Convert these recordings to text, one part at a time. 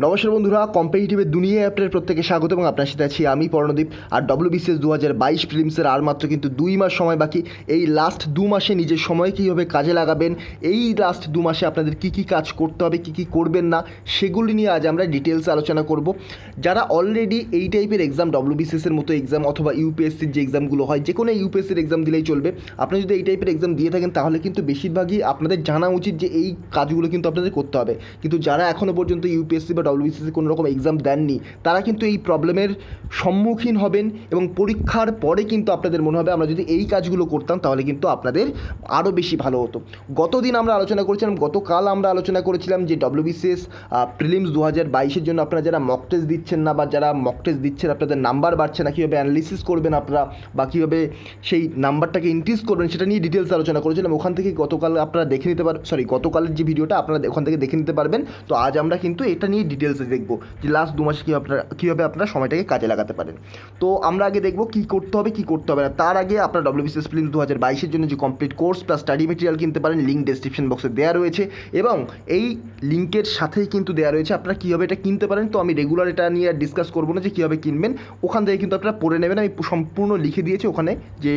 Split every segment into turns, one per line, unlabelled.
নমস্কার বন্ধুরা, কম্পিটিটিভের দুনিয়ায় আপনার প্রত্যেকে স্বাগত এবং আপনার সাথে আছি আমি পর্ণদীপ। আর WBCS 2022 প্রিলিমসের আর মাত্র কিন্তু 2 মাস সময় বাকি। এই লাস্ট 2 মাসে নিজের সময় কীভাবে কাজে লাগাবেন, এই লাস্ট 2 মাসে আপনাদের কী কী কাজ করতে হবে, কী কী করবেন না, সেগুলি নিয়ে আজ আমরা ডিটেলসে আলোচনা করব। যারা অলরেডি এই টাইপের এক্সাম, WBCS-এর মতো এক্সাম অথবা ইউপিএসসির যে এক্সামগুলো হয়, যে কোনো ইউপিএসসির এক্সাম দিলেই চলবে। আপনি যদি এই টাইপের এক্সাম দিয়ে থাকেন তাহলে কিন্তু বেশিরভাগই আপনাদের জানা উচিত যে এই কাজগুলো কিন্তু আপনাদের করতে হবে। কিন্তু যারা এখনও পর্যন্ত ইউপিএসসি বা WBCS কোনো রকম এক্সাম দেননি, তারা কিন্তু এই প্রবলেমের সম্মুখীন হবেন এবং পরীক্ষার পরে কিন্তু আপনাদের মনে হবে আমরা যদি এই কাজগুলো করতাম তাহলে কিন্তু আপনাদের আরও বেশি ভালো হতো। গতদিন আমরা আলোচনা করেছিলাম, গতকাল আমরা আলোচনা করেছিলাম যে WBCS প্রিলিমস 2022-এর জন্য আপনারা যারা মক টেস্ট দিচ্ছেন না বা যারা মক টেস্ট দিচ্ছেন আপনাদের নাম্বার বাড়ছে না, কীভাবে অ্যানালিসিস করবেন আপনারা বা কীভাবে সেই নাম্বারটাকে ইনক্রিজ করবেন সেটা নিয়ে ডিটেলস আলোচনা করেছিলাম। ওখান থেকে গতকাল আপনারা দেখে নিতে গতকালের যে ভিডিওটা আপনারা ওখান থেকে দেখে নিতে পারবেন। তো আজ আমরা কিন্তু এটা নিয়ে ডিটেলসে দেখব যে লাস্ট 2 মাসে কীভাবে আপনারা সময়টাকে কাজে লাগাতে পারেন। তো আমরা আগে দেখব কী করতে হবে কী করতে হবে না। তার আগে আপনারা WBCS প্রিলিমস 2022-এর জন্য যে complete course plus study material কিনতে পারেন, লিঙ্ক ডেসক্রিপশন বক্সে দেওয়া রয়েছে এবং এই লিঙ্কের সাথেই কিন্তু দেওয়া রয়েছে আপনারা কীভাবে এটা কিনতে পারেন। তো আমি রেগুলার এটা নিয়ে ডিসকাস করবো না যে কীভাবে কিনবেন, ওখান থেকে কিন্তু আপনারা পড়ে নেবেন। আমি সম্পূর্ণ লিখে দিয়েছি ওখানে যে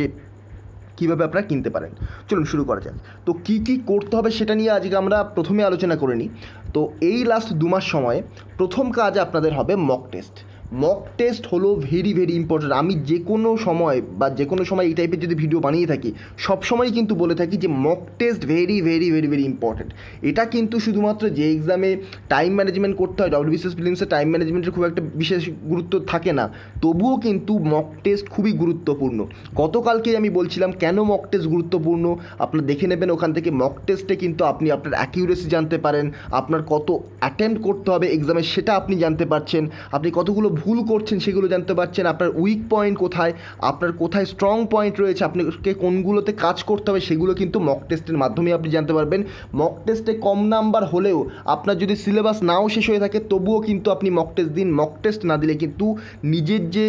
কীভাবে আপনারা কিনতে পারেন। চলুন শুরু করা যাক। তো কী কী করতে হবে সেটা নিয়ে আজকে আমরা প্রথমে আলোচনা করে নিই। তো এই লাস্ট 2 মাস সময়ে প্রথম কাজ আপনাদের হবে মক টেস্ট। মক টেস্ট হলো ভেরি ভেরি ইম্পর্ট্যান্ট। আমি যে কোনো সময় এই টাইপের যদি ভিডিও বানিয়ে থাকি সবসময় কিন্তু বলে থাকি যে mock test very very very very important. এটা কিন্তু শুধুমাত্র যে এক্সামে টাইম ম্যানেজমেন্ট করতে হয়, WBCS প্রিলিমসে টাইম ম্যানেজমেন্টের খুব একটা বিশেষ গুরুত্ব থাকে না, তবুও কিন্তু মক টেস্ট খুবই গুরুত্বপূর্ণ। গতকালকে আমি বলছিলাম কেন মক টেস্ট গুরুত্বপূর্ণ, আপনারা দেখে নেবেন ওখান থেকে। মক টেস্টে কিন্তু আপনি আপনার অ্যাকিউরেসি জানতে পারেন, আপনার কত অ্যাটেম্প্ট করতে হবে এক্সামে সেটা আপনি জানতে পারছেন, আপনি কতগুলো ভুল করছেন সেগুলো জানতে পারছেন, আপনার উইক পয়েন্ট কোথায়, আপনার কোথায় স্ট্রং পয়েন্ট রয়েছে, আপনাকে কোনগুলোতে কাজ করতে হবে সেগুলো কিন্তু মক টেস্টের মাধ্যমে আপনি জানতে পারবেন। মক টেস্টে কম নাম্বার হলেও আপনার যদি সিলেবাস নাও শেষ হয়ে থাকে তবুও কিন্তু আপনি মক টেস্ট দিন। মক টেস্ট না দিলে কিন্তু নিজের যে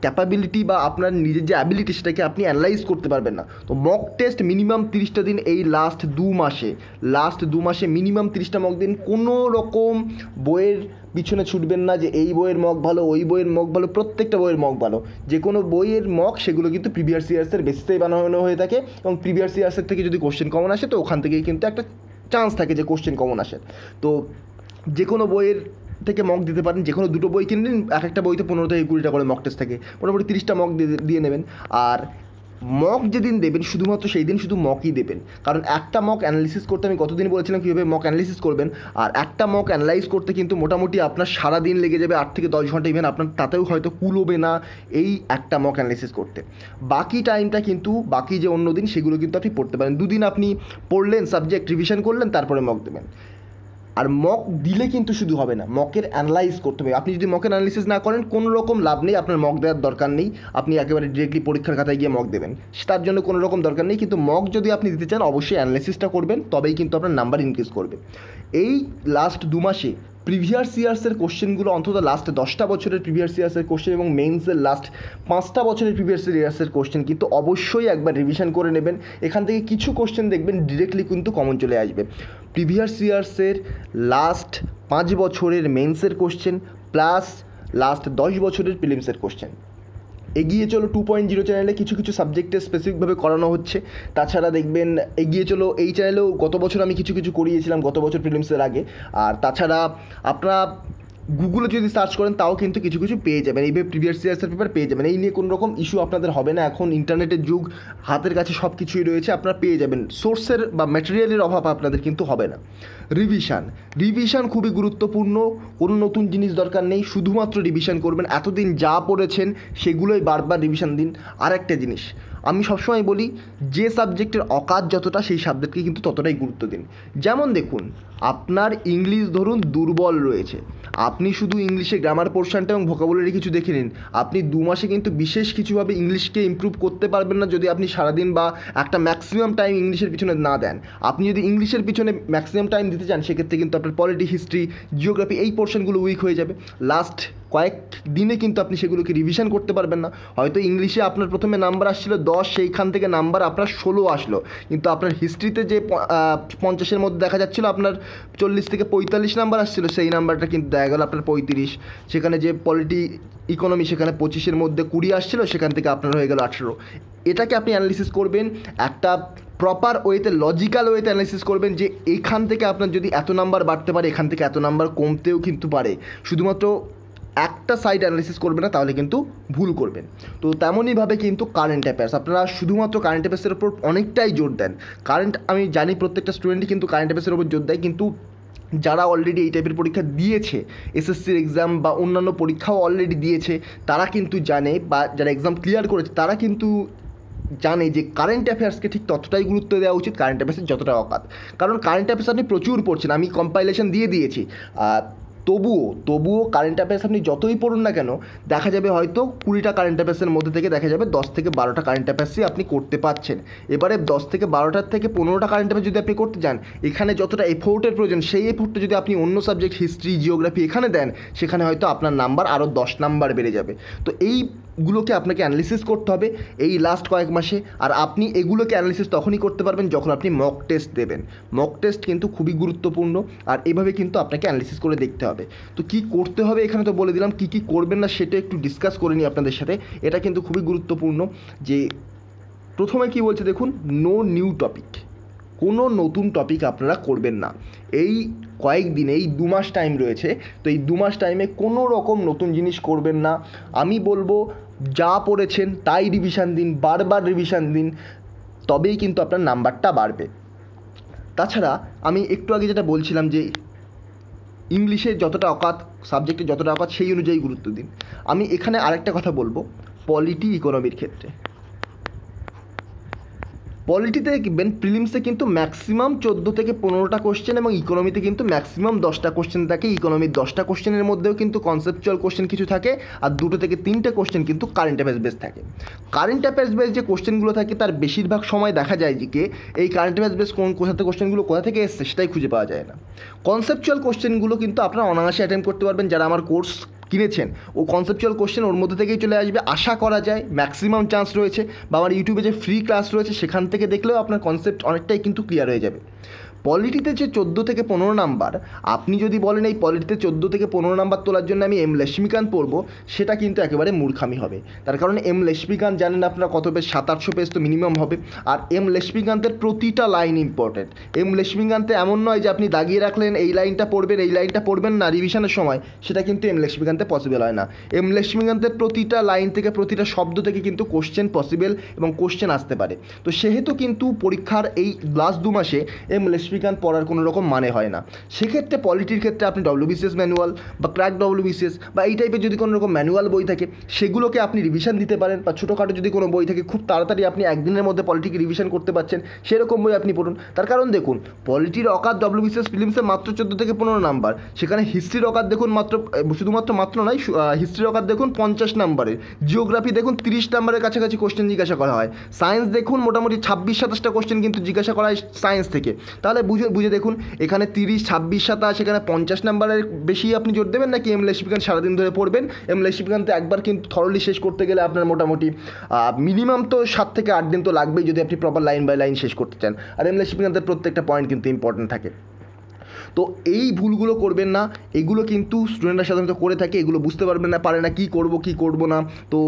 ক্যাপাবিলিটি বা আপনার নিজের যে অ্যাবিলিটি সেটাকে আপনি অ্যানালাইজ করতে পারবেন না। তো মক টেস্ট মিনিমাম 30টা দিন এই লাস্ট 2 মাসে মিনিমাম 30টা মক দিন। কোনো রকম বইয়ের পিছনে ছুটবেন না যে এই বইয়ের মক ভালো, ওই বইয়ের মক ভালো। প্রত্যেকটা বইয়ের মক ভালো। যে কোনো বইয়ের মক সেগুলো কিন্তু প্রিভিয়াস ইয়ার্সের বেসিসেই বানানো হয়ে থাকে এবং প্রিভিয়াস ইয়ার্সের থেকে যদি কোশ্চেন কমন আসে তো ওখান থেকেই কিন্তু একটা চান্স থাকে যে কোশ্চেন কমন আসে। তো যে কোনো বইয়ের থেকে মক দিতে পারেন, যে কোনো 2টো বই কিনলেন, এক একটা বইতে 15 থেকে 20টা করে মক টেস্ট থাকে, মোটামুটি 30টা মক দিয়ে নেবেন। আর মক যেদিন দেবেন শুধুমাত্র সেই দিন শুধু মকই দেবেন, কারণ একটা মক অ্যানালিসিস করতে আমি কতদিন বলেছিলাম কীভাবে মক অ্যানালিসিস করবেন। আর একটা মক অ্যানালাইজ করতে কিন্তু মোটামুটি আপনার সারা দিন লেগে যাবে, 8 থেকে 10 ঘন্টা। ইভেন আপনার তাতেও হয়তো কুলোবে না এই একটা মক অ্যানালিসিস করতে। বাকি টাইমটা কিন্তু বাকি যে অন্য দিন সেগুলো কিন্তু আপনি পড়তে পারেন। 2 দিন আপনি পড়লেন, সাবজেক্ট রিভিশন করলেন, তারপরে মক দেবেন। আর মক দিলে কিন্তু শুধু হবে না, মকের অ্যানালাইজ করতে হবে। আপনি যদি মকের অ্যানালিসিস না করেন কোনো রকম লাভ নেই, আপনার মক দেওয়ার দরকার নেই। আপনি একেবারে ডিরেক্টলি পরীক্ষার খাতায় গিয়ে মক দেবেন, তার জন্য কোনো রকম দরকার নেই। কিন্তু মক যদি আপনি দিতে চান অবশ্যই অ্যানালিসিসটা করবেন, তবেই কিন্তু আপনার নাম্বার ইনক্রিজ করবে। এই লাস্ট 2 মাসে প্রিভিয়াস ইয়ার্সের কোশ্চেনগুলো, অন্তত লাস্ট 10টা বছরের প্রিভিয়াস ইয়ার্সের কোশ্চেন এবং মেন্সের লাস্ট 5টা বছরের প্রিভিয়াস ইয়ার্সের কোশ্চেন কিন্তু অবশ্যই একবার রিভিশন করে নেবেন। এখান থেকে কিছু কোশ্চেন দেখবেন ডিরেক্টলি কিন্তু কমন চলে আসবে। প্রিভিয়াস ইয়ার্সের লাস্ট 5 বছরের মেন্সের কোশ্চেন প্লাস লাস্ট 10 বছরের প্রিলিমসের কোশ্চেন। এগিয়ে চলো 2.0 চ্যানেলে কিছু কিছু সাবজেক্টে স্পেসিফিকভাবে করানো হচ্ছে। তাছাড়া দেখবেন এগিয়ে চলো এই চ্যানেলেও গত বছর আমি কিছু কিছু করিয়েছিলাম, গত বছর প্রিলিমসের আগে। আর তাছাড়া আপনারা গুগলে যদি সার্চ করেন তাও কিন্তু কিছু কিছু পেয়ে যাবেন, এইভাবে প্রিভিয়াস ইয়ার্সের পেপার পেয়ে যাবেন। এই নিয়ে কোনো রকম ইস্যু আপনাদের হবে না। এখন ইন্টারনেটের যুগ, হাতের কাছে সব কিছুই রয়েছে, আপনারা পেয়ে যাবেন। সোর্সের বা ম্যাটেরিয়ালের অভাব আপনাদের কিন্তু হবে না। রিভিশন খুবই গুরুত্বপূর্ণ। কোনো নতুন জিনিস দরকার নেই, শুধুমাত্র রিভিশন করবেন। এতদিন যা পড়েছেন সেগুলোই বারবার রিভিশন দিন। আর একটা জিনিস আমি সবসময় বলি, যে সাবজেক্টের অকাজ যতটা সেই সাবজেক্টকে কিন্তু ততটাই গুরুত্ব দিন। যেমন দেখুন, আপনার ইংলিশ ধরুন দুর্বল রয়েছে, আপনি শুধু ইংলিশে গ্রামার পোর্শনটা এবং ভোকাবুলারি কিছু দেখে নিন। আপনি 2 মাসে কিন্তু বিশেষ কিছুভাবে ইংলিশকে ইমপ্রুভ করতে পারবেন না যদি আপনি সারাদিন বা একটা ম্যাক্সিমাম টাইম ইংলিশের পিছনে না দেন। আপনি যদি ইংলিশের পিছনে ম্যাক্সিমাম টাইম দিতে চান সেক্ষেত্রে কিন্তু আপনার পলিটি, হিস্ট্রি, জিওগ্রাফি এই পোর্শনগুলো উইক হয়ে যাবে। লাস্ট কয়েক দিনে কিন্তু আপনি সেগুলোকে রিভিশন করতে পারবেন না। হয়তো ইংলিশে আপনার প্রথমে নাম্বার আসছিল 10, সেইখান থেকে নাম্বার আপনার 16 আসলো, কিন্তু আপনার হিস্ট্রিতে যে 50-এর মধ্যে দেখা যাচ্ছিলো আপনার 40 থেকে 45 নাম্বার আসছিলো, সেই নাম্বারটা কিন্তু দেখা গেল আপনার 35। সেখানে যে পলিটি ইকোনমি সেখানে 25-এর মধ্যে 20 আসছিলো, সেখান থেকে আপনার হয়ে গেল 18। এটাকে আপনি অ্যানালিসিস করবেন একটা প্রপার ওয়েতে, লজিক্যাল ওয়েতে অ্যানালিসিস করবেন যে এখান থেকে আপনার যদি এত নাম্বার বাড়তে পারে, এখান থেকে এত নাম্বার কমতেও কিন্তু পারে। শুধুমাত্র একটা সাইড অ্যানালিসিস করবে না, তাহলে কিন্তু ভুল করবেন। তো তেমনইভাবে কিন্তু কারেন্ট অ্যাফেয়ার্স, আপনারা শুধুমাত্র কারেন্ট অ্যাফেয়ার্সের উপর অনেকটাই জোর দেন। আমি জানি প্রত্যেকটা স্টুডেন্টই কিন্তু কারেন্ট অ্যাফেয়ার্সের উপর জোর দেয়, কিন্তু যারা অলরেডি এই টাইপের পরীক্ষা দিয়েছে, এসএসসির এক্সাম বা অন্যান্য পরীক্ষাও অলরেডি দিয়েছে, তারা কিন্তু জানে, বা যারা এক্সাম ক্লিয়ার করেছে তারা কিন্তু জানে যে কারেন্ট অ্যাফেয়ার্সকে ঠিক ততটাই গুরুত্ব দেওয়া উচিত কারেন্ট অ্যাফেয়ার্সের যতটা অকাত। কারণ কারেন্ট অ্যাফেয়ার্স আপনি প্রচুর পড়ছেন, আমি কম্পাইলেশন দিয়ে দিয়েছি, তবুও কারেন্ট অ্যাফেয়ার্স আপনি যতই পড়ুন না কেন, দেখা যাবে হয়তো 20টা কারেন্ট অ্যাফেয়ার্সের মধ্যে থেকে দেখা যাবে 10 থেকে 12টা কারেন্ট অ্যাফেয়ার্সই আপনি করতে পারছেন। এবারে 10 থেকে 12টার থেকে 15টা কারেন্ট অ্যাফেয়ার্স যদি আপনি করতে যান, এখানে যতটা এফোর্টের প্রয়োজন, সেই এফোর্টটা যদি আপনি অন্য সাবজেক্ট হিস্ট্রি, জিওগ্রাফি এখানে দেন, সেখানে হয়তো আপনার নাম্বার আরও 10 নাম্বার বেড়ে যাবে। তো এইগুলোকে আপনাকে অ্যানালিসিস করতে হবে এই লাস্ট কয়েক মাসে। আর আপনি এগুলোকে অ্যানালিসিস তখনই করতে পারবেন যখন আপনি মক টেস্ট দেবেন। মক টেস্ট কিন্তু খুবই গুরুত্বপূর্ণ, আর এভাবে কিন্তু আপনাকে অ্যানালিসিস করে দেখতে হবে। তো কী করতে হবে এখানে তো বলে দিলাম, কী করবেন না সেটা একটু ডিসকাস করে নিই আপনাদের সাথে। এটা কিন্তু খুবই গুরুত্বপূর্ণ যে প্রথমে কি বলছে দেখুন, নো নিউ টপিক, কোনো নতুন টপিক আপনারা করবেন না এই কয়েকদিন, এই 2 মাস টাইম রয়েছে। তো এই 2 মাস টাইমে কোনো রকম নতুন জিনিস করবেন না। আমি বলবো যা পড়েছেন তাই রিভিশন দিন, বারবার রিভিশন দিন, তবেই কিন্তু আপনার নাম্বারটা বাড়বে। তাছাড়া আমি একটু আগে যেটা বলছিলাম যে ইংলিশে যতটা অকাত, সাবজেক্টে যতটা অকাত, সেই অনুযায়ী গুরুত্ব দিন। আমি এখানে আরেকটা কথা বলবো, পলিটি ইকোনমির ক্ষেত্রে। পলিটিতে দেখবেন প্রিলিমসে কিন্তু ম্যাক্সিমাম 14 থেকে 15টা কোশ্চেন, এবং ইকোনমিতে কিন্তু ম্যাক্সিমাম 10টা কোশ্চেন থাকে। ইকোনমির 10টা কোশ্চেনের মধ্যেও কিন্তু কনসেপচুয়াল কোশ্চেন কিছু থাকে, আর 2 থেকে 3টে কোশ্চেন কিন্তু কারেন্ট অ্যাফেয়ার্স বেস থাকে। কারেন্ট অ্যাফেয়ার্স বেস যে কোশ্চেনগুলো থাকে তার বেশিরভাগ সময় দেখা যায় যে এই কারেন্ট অ্যাফেয়ার্স বেস কোশ্চেনগুলো কোথা থেকে এসছে সেটাই খুঁজে পাওয়া যায় না। কনসেপচুয়াল কোশ্চেনগুলো কিন্তু আপনারা অনায়াসে অ্যাটেম্প করতে পারবেন, যারা আমার কোর্স কিনেছেন। ও কনসেপচুয়াল কোশ্চেন ওর মধ্যে থেকেই চলে আসবে, আশা করা যায়, ম্যাক্সিমাম চান্স রয়েছে। বা আমার ইউটিউবে যে ফ্রি ক্লাস রয়েছে সেখান থেকে দেখলেও আপনার কনসেপ্ট অনেকটাই কিন্তু ক্লিয়ার হয়ে যাবে। পলিটিতে যে 14 থেকে 15 নাম্বার, আপনি যদি বলেন এই পলিটিতে 14 থেকে 15 নাম্বার তোলার জন্য আমি লক্ষ্মীকান্ত পড়বো, সেটা কিন্তু একেবারে মূর্খামি হবে। তার কারণ লক্ষ্মীকান্ত জানেন আপনারা কত পেজ, 700-800 পেজ তো মিনিমাম হবে। আর লক্ষ্মীকান্তের প্রতিটা লাইন ইম্পর্টেন্ট। লক্ষ্মীকান্তে এমন নয় যে আপনি দাগিয়ে রাখলেন এই লাইনটা পড়বেন, এই লাইনটা পড়বেন না রিভিশনের সময়, সেটা কিন্তু লক্ষ্মীকান্তে পসিবল হয় না। লক্ষ্মীকান্তের প্রতিটা লাইন থেকে, প্রতিটা শব্দ থেকে কিন্তু কোশ্চেন পসিবল এবং কোশ্চেন আসতে পারে। তো সেহেতু কিন্তু পরীক্ষার এই লাস্ট 2 মাসে লক্ষ্মীকান্ত পড়ার কোনো রকম মানে হয় না। সেক্ষেত্রে পলিটির ক্ষেত্রে আপনি WBCS ম্যানুয়াল বা ক্র্যাক WBCS বা এই টাইপের যদি কোনো রকম ম্যানুয়াল বই থাকে, সেগুলোকে আপনি রিভিশন দিতে পারেন। বা ছোটোখাটো যদি কোনো বই থাকে, খুব তাড়াতাড়ি আপনি একদিনের মধ্যে পলিটিকে রিভিশন করতে পারছেন, সেরকম বই আপনি পড়ুন। তার কারণ দেখুন, পলিটির অকাত WBCS প্রিলিমসে মাত্র 14 থেকে 15 নাম্বার, সেখানে হিস্ট্রির অকাত দেখুন মাত্র নয়, হিস্ট্রির অকাত দেখুন 50 নাম্বারের, জিওগ্রাফি দেখুন 30 নাম্বারের কাছাকাছি কোশ্চেন জিজ্ঞাসা করা হয়, সায়েন্স দেখুন মোটামুটি 26-27টা কোশ্চেন কিন্তু জিজ্ঞাসা করা হয় সায়েন্স থেকে। তাহলে বুঝে দেখুন, এখানে 30, 26, 27, এখানে 50 নাম্বারের বেশি আপনি জোর দেবেন, নাকি লক্ষ্মীকান্ত সারাদিন ধরে পড়বেন। লক্ষ্মীকান্ত একবার কিন্তু থরলি শেষ করতে গেলে আপনার মোটামুটি মিনিমাম তো 7 থেকে 8 দিন তো লাগবেই, যদি আপনি প্রপার লাইন বাই লাইন শেষ করতে চান। আর লক্ষ্মীকান্তের প্রত্যেকটা পয়েন্ট কিন্তু ইম্পর্টেন্ট থাকে। তো এই ভুলগুলো করবেন না, এগুলো কিন্তু স্টুডেন্টরা সাধারণত করে থাকে, এগুলো বুঝতে পারে না কী করব না, তো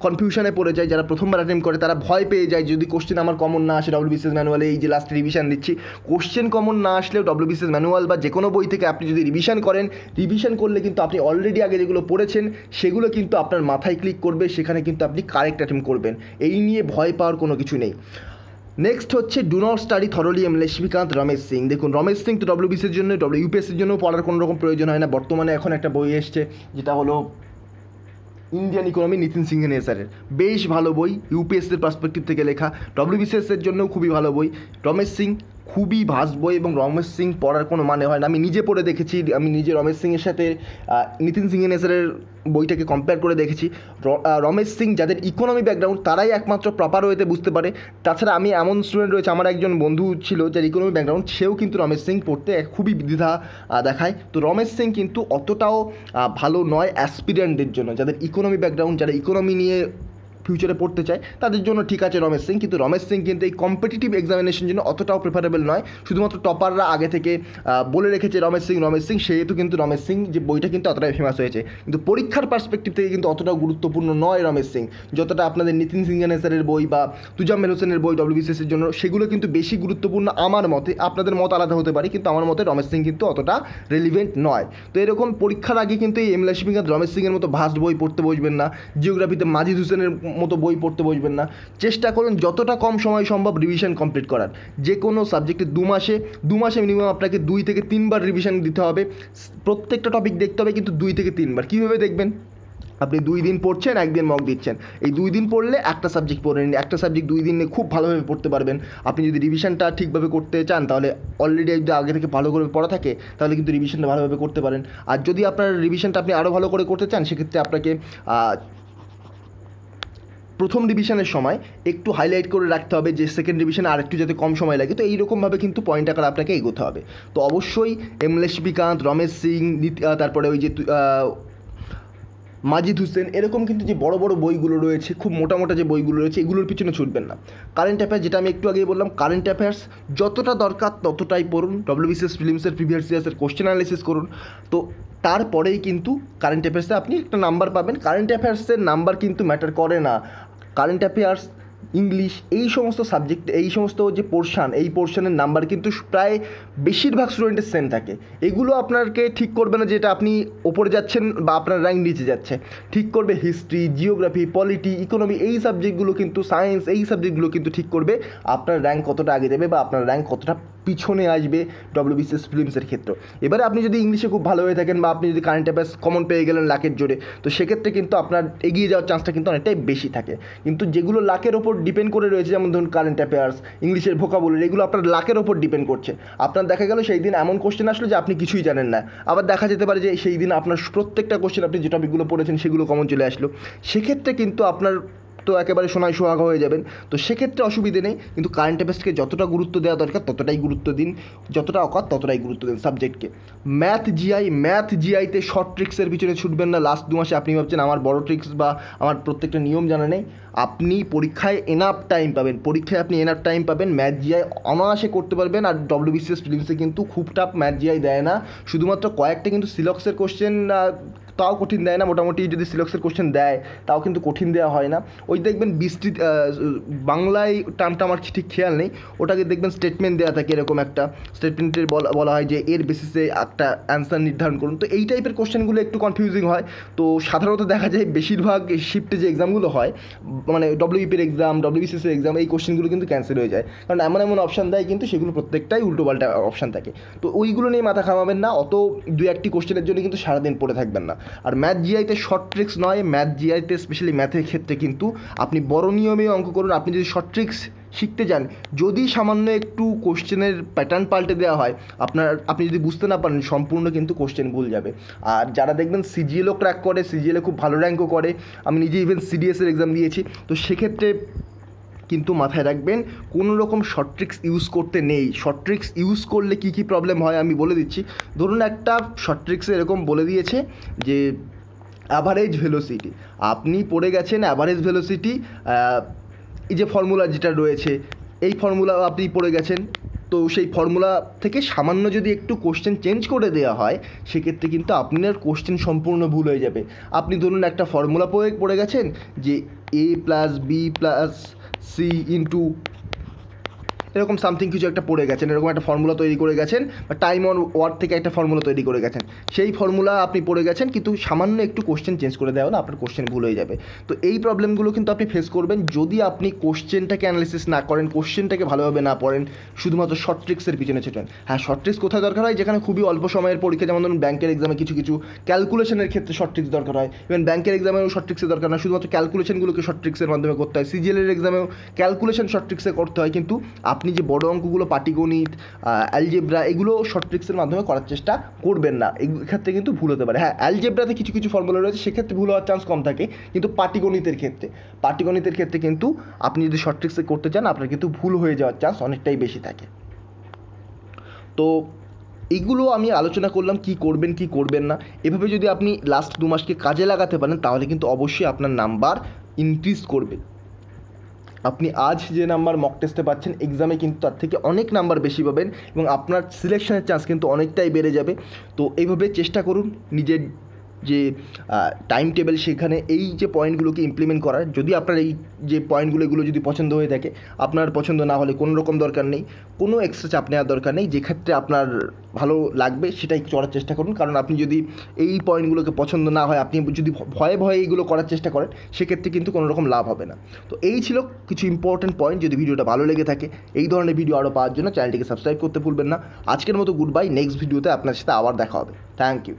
কনফিউশনে পড়ে যায়। যারা প্রথমবার অ্যাটেম্প করে তারা ভয় পেয়ে যায়, যদি কোশ্চেন আমার কমন না আসে WBCS ম্যানুয়ালে, এই যে লাস্ট রিভিশন দিচ্ছি, কোশ্চেন কমন না আসলেও WBCS ম্যানুয়াল বা যে কোনো বই থেকে আপনি যদি রিভিশন করলে কিন্তু আপনি অলরেডি আগে যেগুলো পড়েছেন সেগুলো কিন্তু আপনার মাথায় ক্লিক করবে, সেখানে কিন্তু আপনি কারেক্ট অ্যাটেম্প করবেন। এই নিয়ে ভয় পাওয়ার কোনো কিছু নেই। নেক্সট হচ্ছে do not study thoroughly Lakshmikant, Ramesh Singh. দেখুন, রমেশ সিং তো WBCSর জন্য, ইউপিএসসির জন্য পড়ার কোনো রকম প্রয়োজন হয় না। বর্তমানে এখন একটা বই এসছে যেটা হলো ইন্ডিয়ান ইকোনমি, নিতিন সিংহের স্যারের, বেশ ভালো বই, ইউপিএসসির পার্সপেক্টিভ থেকে লেখা, WBCSের জন্যও খুবই ভালো বই। রমেশ সিং খুবই ভাস্ট বই এবং রমেশ সিং পড়ার কোনো মানে হয় না। আমি নিজে পড়ে দেখেছি, আমি নিজে রমেশ সিংয়ের সাথে নিতিন সিংহের বইটাকে কম্পেয়ার করে দেখেছি। রমেশ সিং যাদের ইকোনমি ব্যাকগ্রাউন্ড তারাই একমাত্র প্রপার ওয়েতে বুঝতে পারে। তাছাড়া আমি এমন স্টুডেন্ট রয়েছে, আমার একজন বন্ধু ছিল যার ইকোনমি ব্যাকগ্রাউন্ড, সেও কিন্তু রমেশ সিং পড়তে খুবই দ্বিধা দেখায়। তো রমেশ সিং কিন্তু অতটাও ভালো নয় অ্যাসপিরিয়েন্টদের জন্য, যাদের ইকোনমি ব্যাকগ্রাউন্ড, যারা ইকোনমি নিয়ে ফিউচারে পড়তে চায় তাদের জন্য ঠিক আছে রমেশ সিং, কিন্তু রমেশ সিং কিন্তু এই কম্পিটিটিভ এক্সামিনেশন জন্য অতটাও প্রেফারেবল নয়। শুধুমাত্র টপাররা আগে থেকে বলে রেখেছে রমেশ সিং, সেহেতু কিন্তু রমেশ সিং যে বইটা কিন্তু অতটাই ফেমাস হয়েছে, কিন্তু পরীক্ষার পার্সপেক্টিভ থেকে কিন্তু অতটাও গুরুত্বপূর্ণ নয় রমেশ সিং, যতটা আপনাদের নিতিন সিংহানেসারের বই বা তুজাম্মেল হোসেনের বই WBCS এর জন্য, সেগুলো কিন্তু বেশি গুরুত্বপূর্ণ আমার মতে। আপনাদের মত আলাদা হতে পারে, কিন্তু আমার মতে রমেশ সিং কিন্তু অতটা রেলিভেন্ট নয়। তো এরকম পরীক্ষার আগে কিন্তু এই এম লক্ষ্মীকান্ত রমেশ সিংয়ের মতো ভাস্ট বই পড়তে বসবেন না, জিওগ্রাফিতে মাজিদ হোসেনের মতো বই পড়তে বসবেন না। চেষ্টা করুন যতটা কম সময় সম্ভব রিভিশন কমপ্লিট করার। যে কোনো সাবজেক্টে দু মাসে মিনিমাম আপনাকে 2 থেকে 3 বার রিভিশন দিতে হবে। প্রত্যেকটা টপিক দেখতে হবে কিন্তু 2 থেকে 3 বার। কীভাবে দেখবেন? আপনি 2 দিন পড়ছেন, 1 দিন মক দিচ্ছেন। এই 2 দিন পড়লে একটা সাবজেক্ট পড়ে নিন, একটা সাবজেক্ট 2 দিনে খুব ভালোভাবে পড়তে পারবেন। আপনি যদি রিভিশনটা ঠিকভাবে করতে চান তাহলে অলরেডি যদি আগে থেকে ভালো করে পড়া থাকে তাহলে কিন্তু রিভিশনটা ভালোভাবে করতে পারেন। আর যদি আপনার রিভিশনটা আপনি আরও ভালো করে করতে চান সেক্ষেত্রে আপনাকে প্রথম রিভিশনের সময় একটু হাইলাইট করে রাখতে হবে যে সেকেন্ড রিভিশনে আর একটু যাতে কম সময় লাগে। তো এইরকমভাবে কিন্তু পয়েন্ট আকারে আপনাকে এগোতে হবে। তো অবশ্যই এম লক্ষ্মীকান্ত, রমেশ সিং, তারপরে ওই যে মাজিদ হোসেন, এরকম কিন্তু যে বড় বড় বইগুলো রয়েছে, খুব মোটা মোটা যে বইগুলো রয়েছে, এগুলোর পিছনে ছুটবেন না। কারেন্ট অ্যাফেয়ার্স, যেটা আমি একটু আগেই বললাম, কারেন্ট অ্যাফেয়ার্স যতটা দরকার ততটাই পড়ুন। WBCS প্রিলিমসের প্রিভিয়াস ইয়ার্সের কোশ্চেন অ্যানালিসিস করুন। তো তারপরেই কিন্তু কারেন্ট অ্যাফেয়ার্সে আপনি একটা নাম্বার পাবেন। কারেন্ট অ্যাফেয়ার্সের নাম্বার কিন্তু ম্যাটার করে না। কারেন্ট অ্যাফেয়ার্স, ইংলিশ, এই সমস্ত সাবজেক্ট, এই সমস্ত যে পোর্শান, এই পোর্শনের নাম্বার কিন্তু প্রায় বেশিরভাগ স্টুডেন্টের সেম থাকে। এগুলো আপনাকে ঠিক করবে না যেটা আপনি ওপরে যাচ্ছেন বা আপনার র্যাঙ্ক নিচে যাচ্ছে। ঠিক করবে হিস্ট্রি, জিওগ্রাফি, পলিটি, ইকোনমি, এই সাবজেক্টগুলো কিন্তু, সায়েন্স, এই সাবজেক্টগুলো কিন্তু ঠিক করবে আপনার র্যাঙ্ক কতটা আগে যাবে বা আপনার র্যাঙ্ক কতটা পিছনে আসবে WBCS প্রিলিমসের ক্ষেত্রে। এবারে আপনি যদি ইংলিশে খুব ভালো হয়ে থাকেন বা আপনি যদি কারেন্ট অ্যাফেয়ার্স কমন পেয়ে গেলেন লাখের জোরে, তো সেক্ষেত্রে কিন্তু আপনার এগিয়ে যাওয়ার চান্সটা কিন্তু অনেকটাই বেশি থাকে। কিন্তু যেগুলো লাখের ওপর ডিপেন্ড করে রয়েছে, যেমন ধরুন কারেন্ট অ্যাফেয়ার্স, ইংলিশের ভোকাবুলারি, এগুলো আপনার লাখের ওপর ডিপেন্ড করছে। আপনার দেখা গেল সেই দিন এমন কোশ্চেন আসলো যে আপনি কিছুই জানেন না, আবার দেখা যেতে পারে যে সেই দিন আপনার প্রত্যেকটা কোশ্চেন, আপনি যে টপিকগুলো পড়েছেন সেগুলো কমন চলে আসলো। সেক্ষেত্রে কিন্তু আপনার তো একেবারে সোনায় সোহাগা হয়ে যাবেন। তো সেক্ষেত্রে অসুবিধে নেই, কিন্তু কারেন্ট অ্যাফেয়ার্সকে যতটা গুরুত্ব দেওয়া দরকার ততটাই গুরুত্ব দিন, যতটা অকাত ততটাই গুরুত্ব দিন সাবজেক্টকে। ম্যাথ জিআইতে শর্ট ট্রিক্সের পিছনে ছুটবেন না। লাস্ট 2 মাসে আপনি ভাবছেন আমার বড় ট্রিক্স বা আমার প্রত্যেকটা নিয়ম জানা নেই। আপনি পরীক্ষায় এনাফ টাইম পাবেন, ম্যাথ জিআই অনায়াসে করতে পারবেন। আর WBCS প্রিলিমসে কিন্তু খুব টাফ ম্যাথ জিআই দেয় না, শুধুমাত্র কয়েকটা কিন্তু সিলক্সের কোশ্চেন, তাও কঠিন দেয় না। মোটামুটি যদি সিলক্সের কোশ্চেন দেয় তাও কিন্তু কঠিন দেওয়া হয় না। ওই দেখবেন বৃষ্টি, বাংলায় টার্মটা আমার ঠিক খেয়াল নেই, ওটাকে দেখবেন স্টেটমেন্ট দেওয়া থাকে, এরকম একটা স্টেটমেন্টের বলা হয় যে এর বেসিসে একটা অ্যান্সার নির্ধারণ করুন। তো এই টাইপের কোশ্চেনগুলো একটু কনফিউজিং হয়। তো সাধারণত দেখা যায় বেশিরভাগ শিফটে যে এক্সামগুলো হয়, মানে WBPর এক্সাম, WBCS এর এক্সাম, এই কোশ্চেনগুলো কিন্তু ক্যান্সেল হয়ে যায়, কারণ এমন এমন অপশান দেয় কিন্তু সেগুলো প্রত্যেকটাই উল্টোপাল্টা অপশান থাকে। তো ওইগুলো নিয়ে মাথা ঘামাবেন না, অত 2-1টি কোশ্চেনের জন্য কিন্তু সারাদিন পড়ে থাকবেন না। আর ম্যাথ জিআইতে শর্ট ট্রিক্স নয়, ম্যাথ জিআইতে স্পেশালি ম্যাথের ক্ষেত্রে কিন্তু আপনি বড় নিয়মে অঙ্ক করুন। আপনি যদি শর্ট ট্রিক্স শিখতে যান, যদি সামান্য একটু কোশ্চেনের প্যাটার্ন পাল্টে দেওয়া হয়, আপনি যদি বুঝতে না পারেন, সম্পূর্ণ কিন্তু কোশ্চেন ভুল যাবে। আর যারা দেখবেন সিজিএলও ক্র্যাক করে, সিজিএলএ খুব ভালো র্যাঙ্কও করে, আমি নিজে ইভেন সিডিএসের এক্সাম দিয়েছি, তো সেক্ষেত্রে কিন্তু মাথায় রাখবেন কোনো রকম শর্ট ট্রিক্স ইউজ করতে নেই। শর্ট ট্রিক্স ইউজ করলে কী কী প্রবলেম হয় আমি বলে দিচ্ছি। ধরুন একটা শর্ট ট্রিক্সে এরকম বলে দিয়েছে যে অ্যাভারেজ ভেলোসিটি, আপনি পড়ে গেছেন অ্যাভারেজ ভেলোসিটি, এই যে ফর্মুলা যেটা রয়েছে, এই ফর্মুলা আপনি পড়ে গেছেন। তো সেই ফর্মুলা থেকে সামান্য যদি একটু কোশ্চেন চেঞ্জ করে দেওয়া হয়, সেক্ষেত্রে কিন্তু আপনার কোশ্চেন সম্পূর্ণ ভুল হয়ে যাবে। আপনি ধরুন একটা ফর্মুলা পড়ে গেছেন যে A+B+C ইন্টু এরকম সামথিং কিছু একটা পড়ে গেছেন, এরকম একটা ফর্মুলা তৈরি করে গেছেন, বা টাইম অন ওয়ার্ড থেকে একটা ফর্মুলা তৈরি করে গেছেন, সেই ফর্মুলা আপনি পড়ে গেছেন, কিন্তু সামান্য একটু কোশ্চেন চেঞ্জ করে দেওয়া হলে আপনার কোশ্চেন ভুল হয়ে যাবে। তো এই প্রবলেমগুলো কিন্তু আপনি ফেস করবেন যদি আপনি কোশ্চেনটাকে অ্যানালিসিস না করেন, কোশ্চেনটাকে ভালোভাবে না পড়েন, শুধুমাত্র শর্ট ট্রিক্সের পিছনে ছোটেন। হ্যাঁ, শর্ট ট্রিক্স কোথায় দরকার হয়? যেখানে খুবই অল্প সময়ের পরীক্ষা, যেমন ধরুন ব্যাংকের এক্সামে কিছু ক্যালকুলেশনের ক্ষেত্রে শর্ট ট্রিক্স দরকার হয়। ইভেন ব্যাংকের এক্সামেও শর্ট ট্রিক্সের দরকার না, শুধুমাত্র ক্যালকুলেশনগুলোকে শর্ট ট্রিক্সের মাধ্যমে করতে হয়। সিজিএলের এক্সামেও ক্যালকুলেশন শর্ট ট্রিক্সে করতে হয়, কিন্তু আপনি যে বড় অঙ্কগুলো পাটিগণিত, অ্যালজেব্রা, এগুলো শর্ট ট্রিক্সের মাধ্যমে করার চেষ্টা করবেন না, এক্ষেত্রে কিন্তু ভুল হতে পারে। হ্যাঁ, অ্যালজেব্রাতে কিছু কিছু ফর্মুলা রয়েছে, সেক্ষেত্রে ভুল হওয়ার চান্স কম থাকে, কিন্তু পাটিগণিতের ক্ষেত্রে কিন্তু আপনি যদি শর্ট ট্রিক্সে করতে চান আপনার কিন্তু ভুল হয়ে যাওয়ার চান্স অনেকটাই বেশি থাকে। তো এগুলো আমি আলোচনা করলাম কি করবেন কি করবেন না। এভাবে যদি আপনি লাস্ট 2 মাসকে কাজে লাগাতে পারেন তাহলে কিন্তু অবশ্যই আপনার নাম্বার ইনক্রিজ করবে। আপনি আজ যে নাম্বার মক টেস্টে পাচ্ছেন, এক্সামে কিন্তু তার থেকে অনেক নাম্বার বেশি পাবেন এবং আপনার সিলেকশনের চান্স কিন্তু অনেকটাই বেড়ে যাবে। তো এইভাবে চেষ্টা করুন নিজের যে টাইম টেবিল সেখানে এই যে পয়েন্টগুলোকে ইমপ্লিমেন্ট করার। যদি আপনার এই যে পয়েন্টগুলো এগুলো যদি পছন্দ হয়ে থাকে, আপনার পছন্দ না হলে কোনো রকম দরকার নেই, কোনো এক্সট্রা চাপ নেওয়ার দরকার নেই, যে ক্ষেত্রে আপনার ভালো লাগবে সেটাই করার চেষ্টা করুন। কারণ আপনি যদি এই পয়েন্টগুলোকে পছন্দ না হয়, আপনি যদি ভয়ে ভয়ে এইগুলো করার চেষ্টা করেন, সেক্ষেত্রে কিন্তু কোনো রকম লাভ হবে না। তো এই ছিল কিছু ইম্পর্টেন্ট পয়েন্ট। যদি ভিডিওটা ভালো লেগে থাকে, এই ধরনের ভিডিও আরও পাওয়ার জন্য চ্যানেলটিকে সাবস্ক্রাইব করতে ভুলবেন না। আজকের মতো গুড বাই, নেক্সট ভিডিওতে আপনার সাথে আবার দেখা হবে। Thank you.